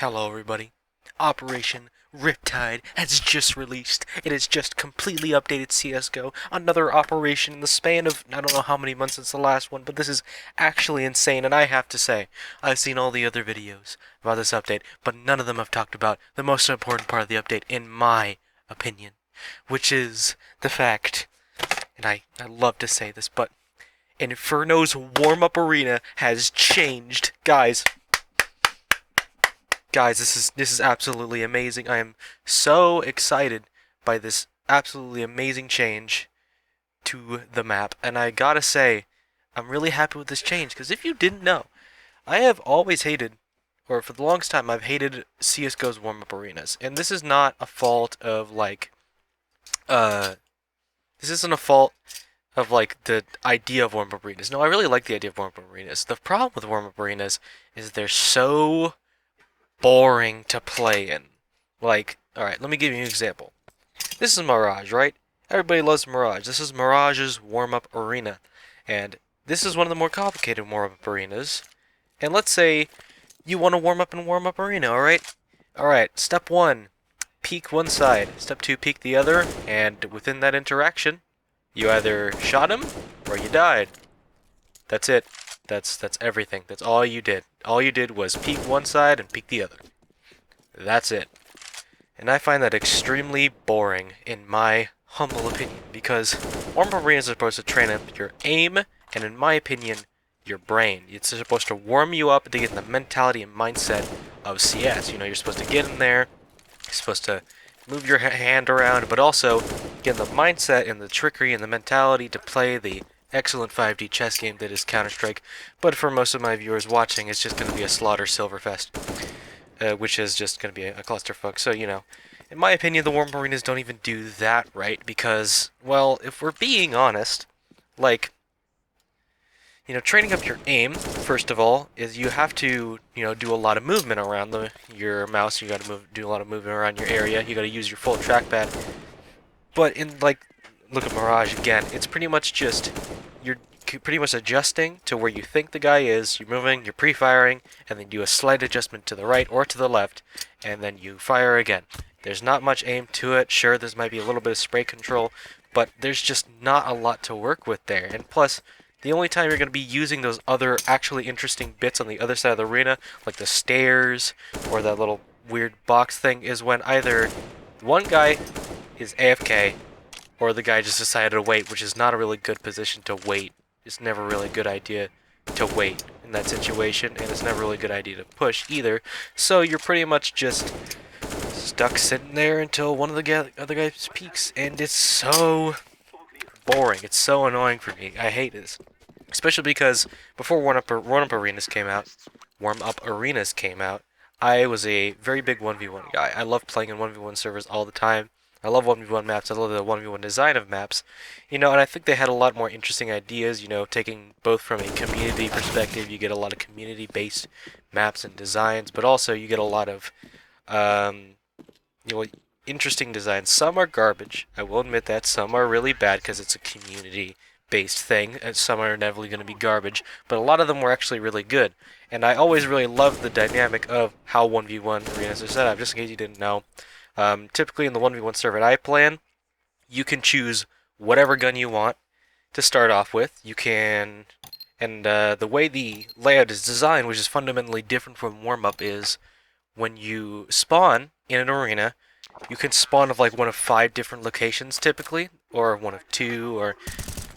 Hello everybody. Operation RipTide has just released. It has just completely updated CSGO. Another operation in the span of, I don't know how many months since the last one, but this is actually insane, and I have to say, I've seen all the other videos about this update, but none of them have talked about the most important part of the update, in my opinion, which is the fact, and I love to say this, but Inferno's warm-up arena has changed. Guys, this is absolutely amazing. I am so excited by this absolutely amazing change to the map. And I gotta say, I'm really happy with this change, because if you didn't know, I have always hated, or for the longest time, I've hated CSGO's warm-up arenas. And this is not a fault of, this isn't a fault of, the idea of warm-up arenas. No, I really like the idea of warm-up arenas. The problem with warm-up arenas is they're so boring to play in. Alright, let me give you an example. This is Mirage, right? Everybody loves Mirage. This is Mirage's warm-up arena. And this is one of the more complicated warm-up arenas. And let's say you want to warm up in a warm-up arena, alright? Alright, step 1, peek one side. Step 2, peek the other. And within that interaction, you either shot him or you died. That's it. That's everything. That's all you did. All you did was peek one side and peek the other. That's it. And I find that extremely boring, in my humble opinion, because warm-up arenas are supposed to train up your aim, and in my opinion, your brain. It's supposed to warm you up to get in the mentality and mindset of CS. You know, you're supposed to get in there, you're supposed to move your hand around, but also get in the mindset and the trickery and the mentality to play the excellent 5D chess game that is Counter-Strike, but for most of my viewers watching, it's just going to be a slaughter silverfest, which is just going to be a clusterfuck. So, you know, in my opinion, the warm-up arenas don't even do that right, because, well, if we're being honest, training up your aim, first of all, is you have to, do a lot of movement around your mouse. You got to do a lot of movement around your area. You got to use your full trackpad. But look at Mirage again. It's pretty much just, you're pretty much adjusting to where you think the guy is. You're moving, you're pre-firing, and then do a slight adjustment to the right or to the left, and then you fire again. There's not much aim to it. Sure, there might be a little bit of spray control, but there's just not a lot to work with there. And plus, the only time you're going to be using those other actually interesting bits on the other side of the arena, like the stairs or that little weird box thing, is when either one guy is AFK, or the guy just decided to wait, which is not a really good position to wait. It's never really a good idea to wait in that situation, and it's never really a good idea to push either. So you're pretty much just stuck sitting there until one of the other guys peeks, and it's so boring. It's so annoying for me. I hate this. Especially because before warm-up arenas came out, I was a very big 1v1 guy. I love playing in 1v1 servers all the time. I love 1v1 maps. I love the 1v1 design of maps. And I think they had a lot more interesting ideas, taking both from a community perspective. You get a lot of community-based maps and designs, but also you get a lot of, interesting designs. Some are garbage. I will admit that. Some are really bad because it's a community-based thing, and some are inevitably going to be garbage, but a lot of them were actually really good. And I always really loved the dynamic of how 1v1 arenas are set up, just in case you didn't know. Typically in the 1v1 server that I play in, you can choose whatever gun you want to start off with. You can, and the way the layout is designed, which is fundamentally different from warm-up, is when you spawn in an arena, you can spawn of one of 5 different locations typically, or one of 2, or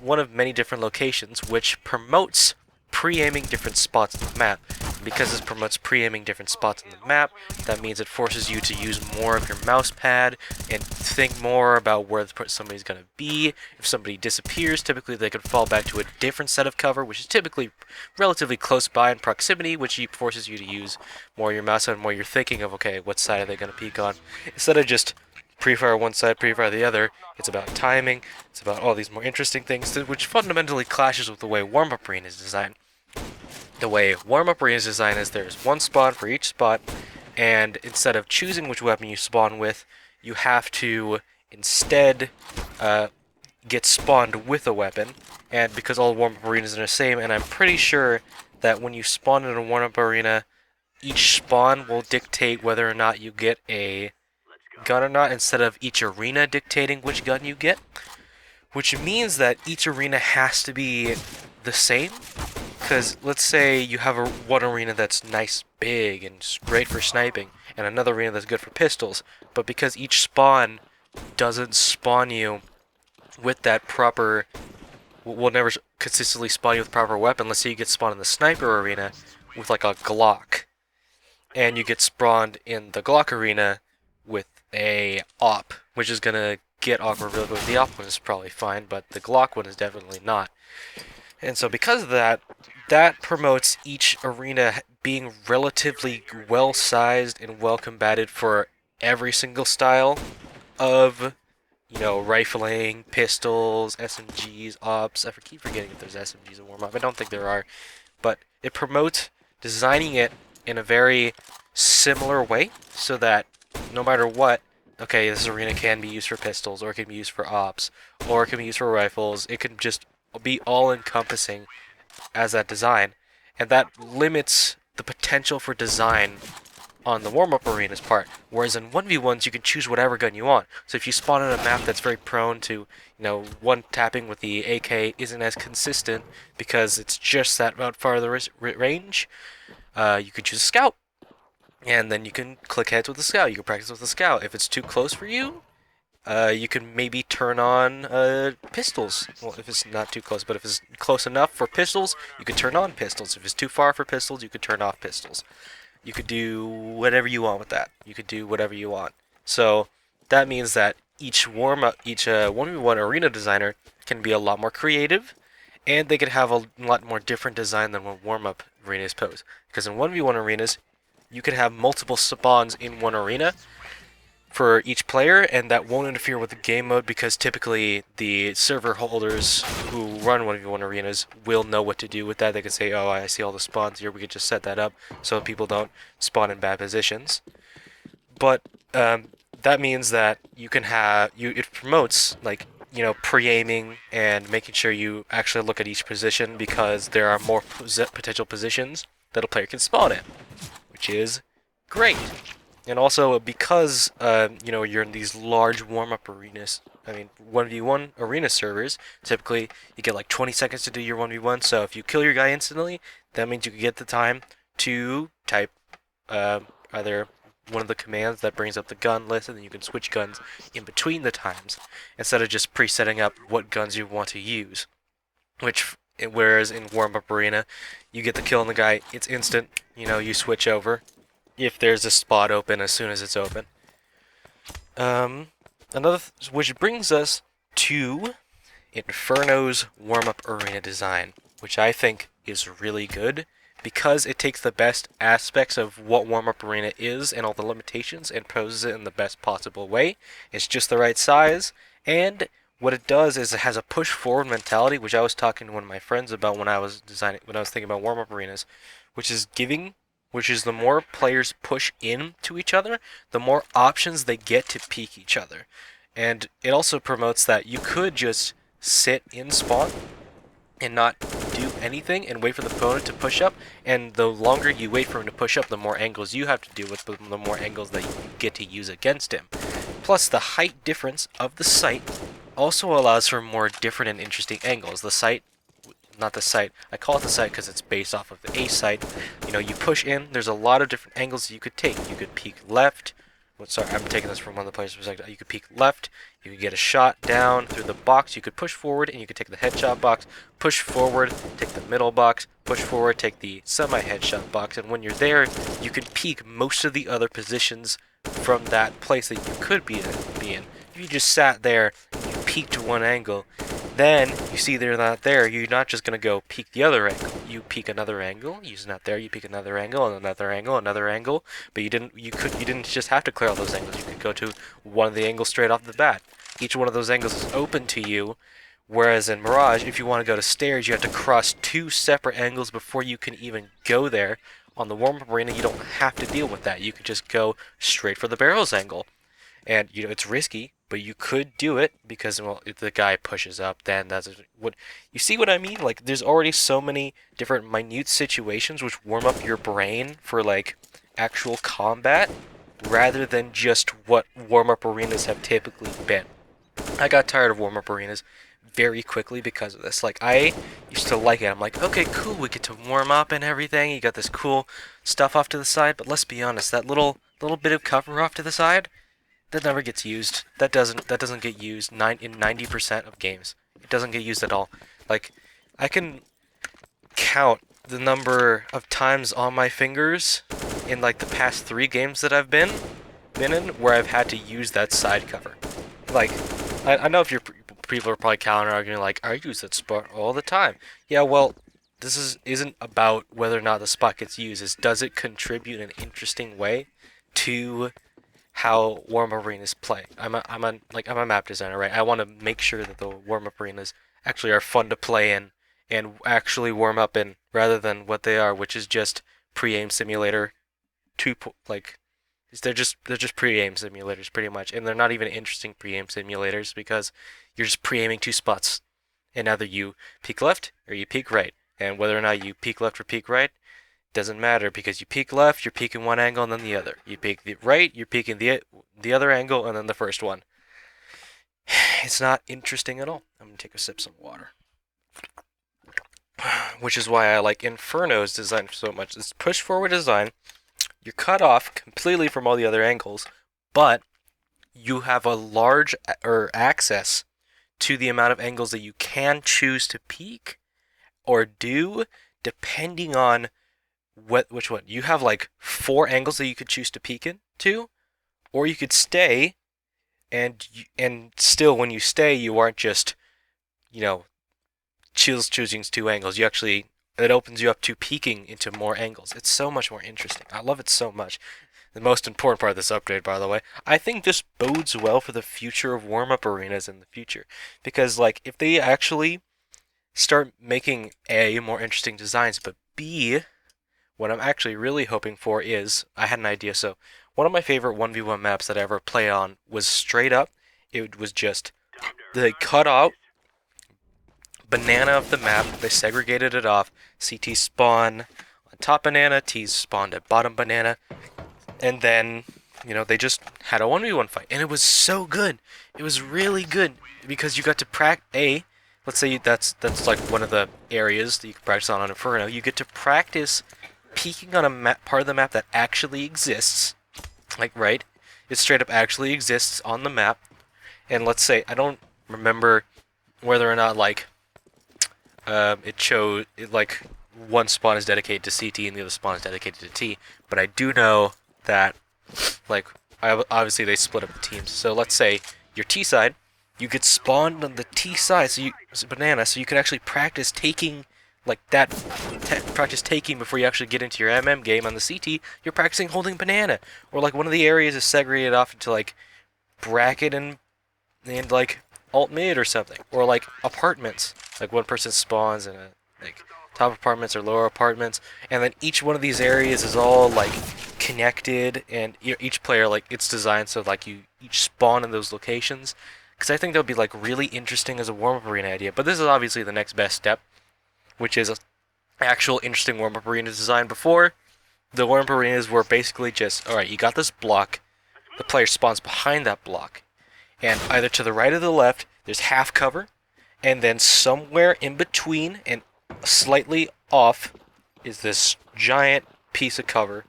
one of many different locations, which promotes pre-aiming different spots on the map. Because this promotes pre-aiming different spots on the map, that means it forces you to use more of your mouse pad and think more about where somebody's going to be. If somebody disappears, typically they could fall back to a different set of cover, which is typically relatively close by in proximity, which forces you to use more of your mouse and more you're thinking of, okay, what side are they going to peek on? Instead of just pre-fire one side, pre-fire the other, it's about timing, it's about all these more interesting things, which fundamentally clashes with the way warm-up arena is designed. The way warm-up arena is designed is there's one spawn for each spot, and instead of choosing which weapon you spawn with, you have to instead get spawned with a weapon. And because all warm-up arenas are the same, and I'm pretty sure that when you spawn in a warm-up arena, each spawn will dictate whether or not you get a gun or not, instead of each arena dictating which gun you get. Which means that each arena has to be the same. Because let's say you have one arena that's nice, big, and great for sniping, and another arena that's good for pistols, but because each spawn doesn't spawn you with that proper, will never consistently spawn you with proper weapon. Let's say you get spawned in the sniper arena with like a Glock, and you get spawned in the Glock arena with a AWP, which is gonna get awkward really good. The AWP one is probably fine, but the Glock one is definitely not. And so because of that, that promotes each arena being relatively well-sized and well-combated for every single style of, rifling, pistols, SMGs, AWPs. I keep forgetting if there's SMGs in warm-up. I don't think there are. But it promotes designing it in a very similar way so that no matter what, okay, this arena can be used for pistols, or it can be used for AWPs, or it can be used for rifles. It can just be all-encompassing as that design, and that limits the potential for design on the warm-up arena's part. Whereas in 1v1s, you can choose whatever gun you want. So if you spawn on a map that's very prone to, one tapping with the AK isn't as consistent because it's just that about farther range, you could choose a scout. And then you can click heads with the scout. You can practice with the scout. If it's too close for you, you can maybe turn on pistols. Well, if it's not too close, but if it's close enough for pistols, you can turn on pistols. If it's too far for pistols, you could turn off pistols. You could do whatever you want with that. You could do whatever you want. So that means that each 1v1 arena designer can be a lot more creative, and they could have a lot more different design than what warm-up arenas pose. Because in 1v1 arenas, you could have multiple spawns in one arena for each player, and that won't interfere with the game mode because typically the server holders who run 1v1 arenas will know what to do with that. They can say, oh, I see all the spawns here, we could just set that up so people don't spawn in bad positions. But that means that you can have, it promotes, like, pre-aiming and making sure you actually look at each position because there are more potential positions that a player can spawn in, which is great. And also, because, you're in these large warm-up arenas, 1v1 arena servers, typically you get like 20 seconds to do your 1v1, so if you kill your guy instantly, that means you can get the time to type either one of the commands that brings up the gun list, and then you can switch guns in between the times, instead of just pre-setting up what guns you want to use. Whereas in warm-up arena, you get the kill on the guy, it's instant, you switch over if there's a spot open as soon as it's open. Which brings us to Inferno's warm-up arena design, which I think is really good because it takes the best aspects of what warm-up arena is and all the limitations and poses it in the best possible way. It's just the right size, and what it does is it has a push-forward mentality, which I was talking to one of my friends about when I was thinking about warm-up arenas, which is the more players push into each other, the more options they get to peek each other. And it also promotes that you could just sit in spawn and not do anything and wait for the opponent to push up, and the longer you wait for him to push up, the more angles you have to deal with, the more angles that you get to use against him. Plus, the height difference of the sight also allows for more different and interesting angles. I call it the site because it's based off of the A site. You push in, there's a lot of different angles you could take. You could peek left. Sorry, I'm taking this from one of the players' perspective. You could peek left, you could get a shot down through the box, you could push forward and you could take the headshot box, push forward, take the middle box, push forward, take the semi-headshot box, and when you're there, you can peek most of the other positions from that place that you could be in. If you just sat there and you peeked one angle, then you see they're not there, you're not just going to go peek the other angle. You peek another angle, he's not there, you peek another angle, and another angle, but you didn't just have to clear all those angles. You could go to one of the angles straight off the bat. Each one of those angles is open to you, whereas in Mirage, if you want to go to stairs, you have to cross two separate angles before you can even go there. On the warm-up arena, you don't have to deal with that. You could just go straight for the barrels angle. And, it's risky, but you could do it because, well, if the guy pushes up, then that's what... You see what I mean? Like, there's already so many different minute situations which warm up your brain for, like, actual combat rather than just what warm-up arenas have typically been. I got tired of warm-up arenas very quickly because of this. Like, I used to like it. I'm like, okay, cool, we get to warm up and everything. You got this cool stuff off to the side, but let's be honest, that little bit of cover off to the side, that never gets used. That doesn't get used in 90% of games. It doesn't get used at all. Like, I can count the number of times on my fingers in like the past 3 games that I've been in where I've had to use that side cover. Like, I know if people are probably counter arguing like, I use that spot all the time. Yeah, well, this isn't about whether or not the spot gets used. It's does it contribute in an interesting way to how warm-up arenas play. I'm a map designer, right? I want to make sure that the warm-up arenas actually are fun to play in and actually warm up in, rather than what they are, which is just pre-aim simulator. They're just pre-aim simulators pretty much, and they're not even interesting pre-aim simulators because you're just pre-aiming 2 spots, and either you peek left or you peek right, and whether or not you peek left or peek right doesn't matter, because you peek left, you're peeking one angle and then the other. You peek the right, you're peeking the other angle and then the first one. It's not interesting at all. I'm gonna take a sip of some water. Which is why I like Inferno's design so much. It's push forward design. You're cut off completely from all the other angles, but you have a large access to the amount of angles that you can choose to peek or do, depending on which one. You have like 4 angles that you could choose to peek into, or you could stay, and still when you stay, you aren't just, choosing 2 angles. It opens you up to peeking into more angles. It's so much more interesting. I love it so much. The most important part of this update, by the way, I think this bodes well for the future of warm-up arenas in the future, because like if they actually start making A, more interesting designs, but B, what I'm actually really hoping for is, I had an idea. So one of my favorite 1v1 maps that I ever played on was straight up. It was just, they cut out banana of the map, they segregated it off. CT spawn on top banana, T's spawned at bottom banana, and then, they just had a 1v1 fight. And it was so good. It was really good because you got to practice, let's say that's like one of the areas that you can practice on Inferno. You get to practice peeking on a part of the map that actually exists, like, right? It straight up actually exists on the map. And let's say, I don't remember whether or not, like, it showed, like, one spawn is dedicated to CT and the other spawn is dedicated to T, but I do know that, like, obviously they split up the teams. So let's say your T side, you get spawned on the T side, so banana, so you can actually practice taking, like, practice taking before you actually get into your MM game. On the CT, you're practicing holding banana, or like one of the areas is segregated off into like bracket and like alt mid or something, or like apartments, like one person spawns in a like top apartments or lower apartments, and then each one of these areas is all like connected, and each player, like, it's designed so like you each spawn in those locations, because I think that would be like really interesting as a warm-up arena idea. But this is obviously the next best step, which is actual interesting warm-up arena design. Before, the warm-up arenas were basically just, alright, you got this block, the player spawns behind that block, and either to the right or the left, there's half cover, and then somewhere in between and slightly off is this giant piece of cover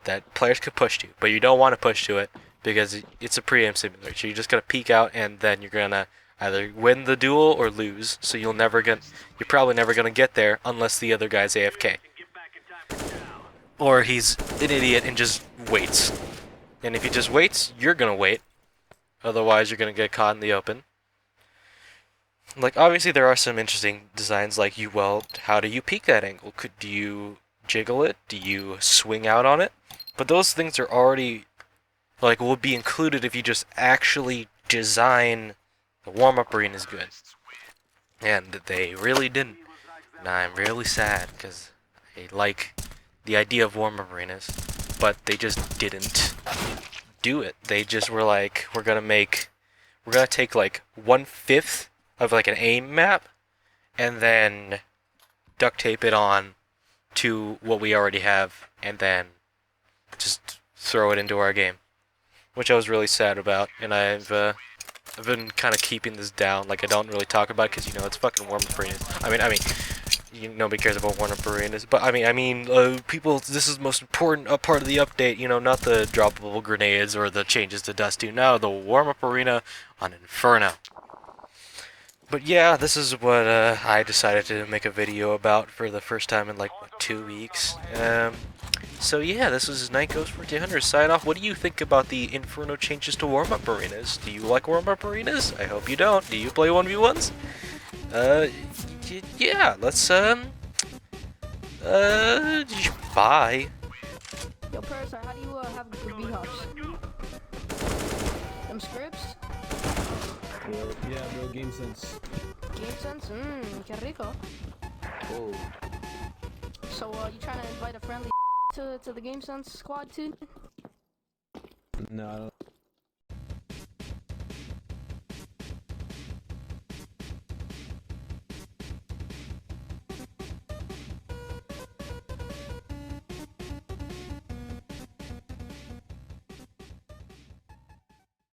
that players could push to, but you don't want to push to it because it's a pre-aim simulator. So you're just gonna peek out, and then you're gonna either win the duel or lose. So you're probably never gonna get there unless the other guy's AFK, or he's an idiot and just waits. And if he just waits, you're gonna wait. Otherwise, you're gonna get caught in the open. Like, obviously, there are some interesting designs. Like, how do you peek that angle? Do you jiggle it? Do you swing out on it? But those things are already, like, will be included if you just actually design the warm-up arena is good. And they really didn't. And I'm really sad, because I like the idea of warm-up arenas, but they just didn't do it. They just were like, we're gonna take like 1/5 of like an aim map, and then duct tape it on to what we already have, and then just throw it into our game, which I was really sad about. And I've been kind of keeping this down. Like I don't really talk about it because you know it's fucking warm-up arenas. I mean, nobody cares about warm-up arenas. But I mean, people. This is the most important part of the update. You know, not the droppable grenades or the changes to Dust 2. No, the warm-up arena on Inferno. But yeah, this is what I decided to make a video about for the first time in like, what, 2 weeks. So yeah, this was Night Ghost 1400 sign off. What do you think about the Inferno changes to warm-up arenas? Do you like warm-up arenas? I hope you don't. Do you play 1v1s? Yeah, let's, bye. Yo, Parasite, how do you have good V-hops? Them scripts? Yeah, bro, game sense. Game sense? Que rico. Oh. So, you trying to invite a friendly to the Game Sense squad too? No, I don't